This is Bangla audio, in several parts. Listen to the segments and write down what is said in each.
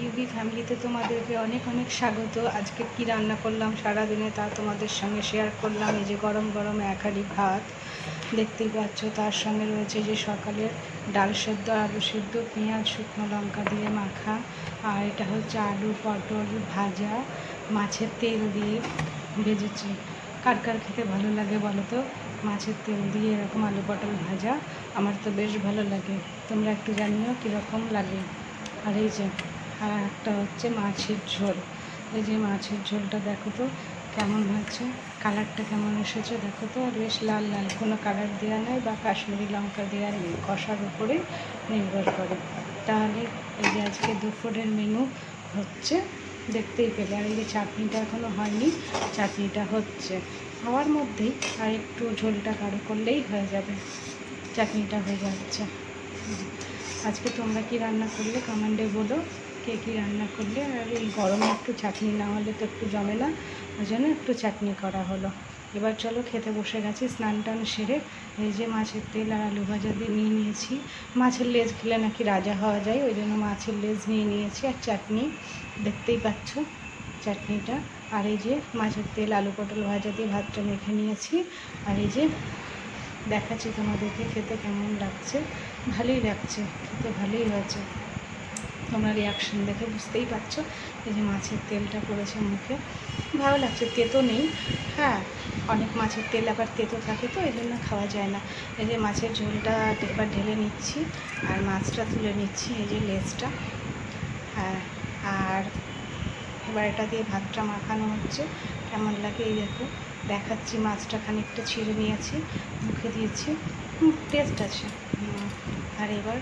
ইউবি ফ্যামিলিতে তোমাদেরকে অনেক অনেক স্বাগত। আজকে কি রান্না করলাম সারাদিনে তা তোমাদের সঙ্গে শেয়ার করলাম। এই যে গরম গরম এক হাঁড়ি ভাত দেখতেই পাচ্ছ, তার সঙ্গে রয়েছে যে সকালের ডাল সেদ্ধ, আলু সেদ্ধ, পেঁয়াজ শুকনো লঙ্কা দিয়ে মাখা, আর এটা হচ্ছে আলু পটল ভাজা, মাছের তেল দিয়ে ভেজেছি। কার কার খেতে ভালো লাগে বলো তো মাছের তেল দিয়ে এরকম আলু পটল ভাজা? আমার তো বেশ ভালো লাগে, তোমরা একটু জানিও কীরকম লাগে। আর এই যে আর একটা হচ্ছে মাছের ঝোল। এই যে মাছের ঝোলটা দেখো তো কেমন হচ্ছে, কালারটা কেমন এসেছে দেখো তো। আর বেশ লাল লাল, কোনো কালার দেওয়া নেই বা কাশ্মীরি লঙ্কা দেওয়া নেই, কষার উপরে নির্ভর করে। তাহলে এই যে আজকে দুপুরের মেনু হচ্ছে, দেখতেই পেলে। আর এই যে চাটনিটা এখনও হয়নি, চাটনিটা হচ্ছে হওয়ার মধ্যেই, আর একটু ঝোলটা গাঢ় করলেই হয়ে যাবে, চাটনিটা হয়ে যাচ্ছে। আজকে তোমরা কি রান্না করলে কমেন্টে বলো, কে কী রান্না করলে। আর এই গরমে একটু চাটনি না হলে তো একটু জমে না, ওই জন্য একটু চাটনি করা হলো। এবার চলো খেতে বসে গেছি স্নান টান সেরে। এই যে মাছের তেল আর আলু ভাজা দিয়ে নিয়ে নিয়েছি। মাছের লেজ খেলে নাকি রাজা হওয়া যায়, ওই জন্য মাছের লেজ নিয়ে নিয়েছি, আর চাটনি দেখতেই পাচ্ছ চাটনিটা। আর এই যে মাছের তেল আলু পটল ভাজা দিয়ে ভাতটা মেখে নিয়েছি। আর এই যে দেখাচ্ছি তোমাদেরকে খেতে কেমন লাগছে। ভালোই লাগছে, খেতে ভালোই হয়েছে, তোমরা রিয়াকশান দেখে বুঝতেই পারছো। এই যে মাছের তেলটা পড়েছে মুখে, ভালো লাগছে, তেতো নেই। হ্যাঁ, অনেক মাছের তেল আবার তেতো থাকে তো, এই জন্য খাওয়া যায় না। এই যে মাছের ঝোলটা এবার ঢেলে নিচ্ছি আর মাছটা তুলে নিচ্ছি, এই যে লেজটা। হ্যাঁ, আর এবার এটা দিয়ে ভাতটা মাখানো হচ্ছে, কেমন লাগে এই দেখো দেখাচ্ছি। মাছটা খানিকটা ছিঁড়ে নিয়েছি, মুখে দিয়েছি, টেস্ট আছে। আর এবার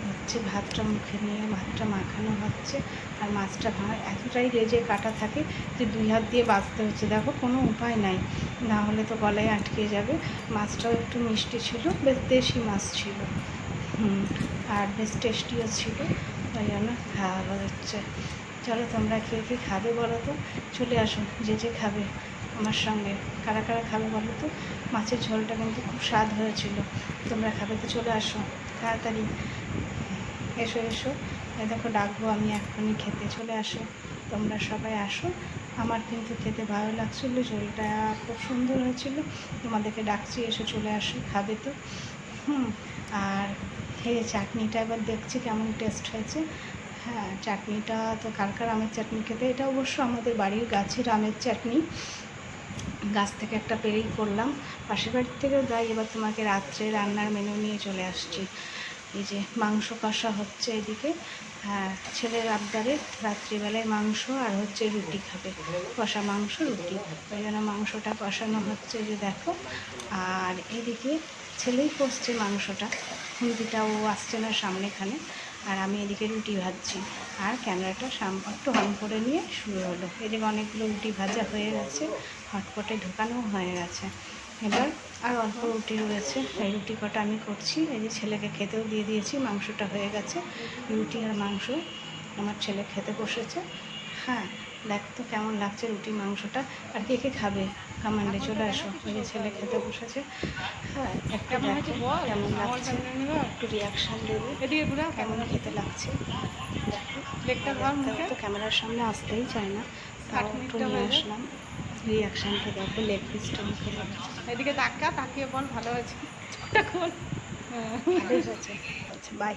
হচ্ছে ভাতটা মুখে নিয়ে ভাতটা মাখানো হচ্ছে। আর মাছটা এতটাই লেজে কাটা থাকে যে দুই হাত দিয়ে বাছতে হচ্ছে, দেখো কোনো উপায় নাই, না হলে তো গলায় আটকে যাবে। মাছটাও একটু মিষ্টি ছিল, বেশ দেশি মাছ ছিল, আর বেশ টেস্টিও ছিল, ওই জন্য খাওয়া হচ্ছে। চলো তোমরা কে কে খাবে বলো তো, চলে আসো যে যে খাবে আমার সঙ্গে। কারা কারা খাবে বলো তো। মাছের ঝোলটা কিন্তু খুব স্বাদ হয়েছিল, তোমরা খাবে তো চলে আসো তাড়াতাড়ি, এসো এসো। এই দেখো ডাকবো আমি এখনই, খেতে চলে আসো, তোমরা সবাই আসো। আমার কিন্তু খেতে ভালো লাগছিলো, ঝোলটা খুব সুন্দর হয়েছিল, তোমাদেরকে ডাকছি এসে চলে আসো, খাবে তো। আর এই চাটনিটা এবার দেখছি কেমন টেস্ট হয়েছে। হ্যাঁ, চাটনিটা তো কার কার আমের চাটনি খেতে, এটা অবশ্য আমাদের বাড়ির গাছের আমের চাটনি, গাছ থেকে একটা পেরেই করলাম, পাশের বাড়ির থেকেও যাই। এবার তোমাকে রাত্রে রান্নার মেনু নিয়ে চলে আসছি। এই যে মাংস কষা হচ্ছে এদিকে, হ্যাঁ ছেলের আবদারে রাত্রিবেলায় মাংস আর হচ্ছে রুটি খাবে, কষা মাংস রুটি, ওই জন্য মাংসটা কষানো হচ্ছে যে দেখো। আর এদিকে ছেলেই কষছে মাংসটা, খুন্তিটা ও আসছে না সামনেখানে, আর আমি এদিকে রুটি ভাজছি। আর ক্যামেরাটা একটু অন করে নিয়ে শুরু হলো। এদিকে অনেকগুলো রুটি ভাজা হয়ে গেছে, হটপটে ঢোকানো হয়ে গেছে। এবার আর অল্প রুটি রয়েছে, এই রুটি কটা আমি করছি। এই যে ছেলেকে খেতেও দিয়ে দিয়েছি, মাংসটা হয়ে গেছে, রুটি আর মাংস আমার ছেলে খেতে বসেছে। হ্যাঁ, দেখ তো কেমন লাগছে রুটি মাংসটা। আর কে কে খাবে কমেন্টে চলে আসো। ওই যে ছেলে খেতে বসেছে। হ্যাঁ, একটু দেখো কেমন লাগছে, একটু রিয়াকশান দেবে কেমন খেতে লাগছে। দেখো তো ক্যামেরার সামনে আসতেই চায় না, তাও একটু নিয়ে আসলাম, রিয়াকশানটা দেখো। লেগ পিসটা মুখে এদিকে তাকিয়ে বল ভালো আছে। ভালোই হয়েছে। আচ্ছা বাই।